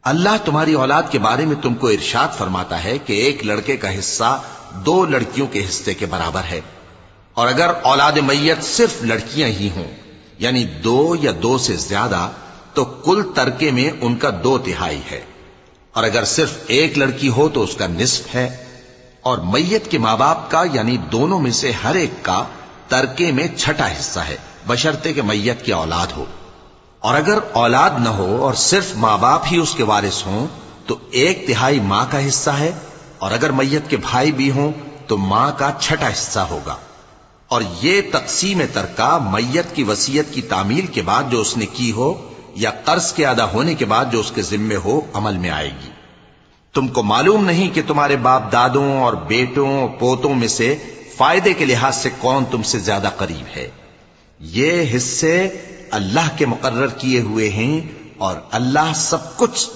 اللہ تمہاری اولاد کے بارے میں تم کو ارشاد فرماتا ہے کہ ایک لڑکے کا حصہ 2 لڑکیوں کے حصے کے برابر ہے، اور اگر اولاد میت صرف لڑکیاں ہی ہوں یعنی 2 یا 2 سے زیادہ تو کل ترکے میں ان کا 2/3 ہے، اور اگر صرف ایک لڑکی ہو تو اس کا نصف ہے، اور میت کے ماں باپ کا یعنی دونوں میں سے ہر ایک کا ترکے میں 6واں حصہ ہے، بشرطے کہ میت کی اولاد ہو، اور اگر اولاد نہ ہو اور صرف ماں باپ ہی اس کے وارث ہوں تو 1/3 ماں کا حصہ ہے، اور اگر میت کے بھائی بھی ہوں تو ماں کا 6واں حصہ ہوگا۔ اور یہ تقسیم ترکہ میت کی وصیت کی تعمیل کے بعد جو اس نے کی ہو یا قرض کے ادا ہونے کے بعد جو اس کے ذمے ہو عمل میں آئے گی۔ تم کو معلوم نہیں کہ تمہارے باپ دادوں اور بیٹوں اور پوتوں میں سے فائدے کے لحاظ سے کون تم سے زیادہ قریب ہے؟ یہ حصے اللہ کے مقرر کیے ہوئے ہیں اور اللہ سب کچھ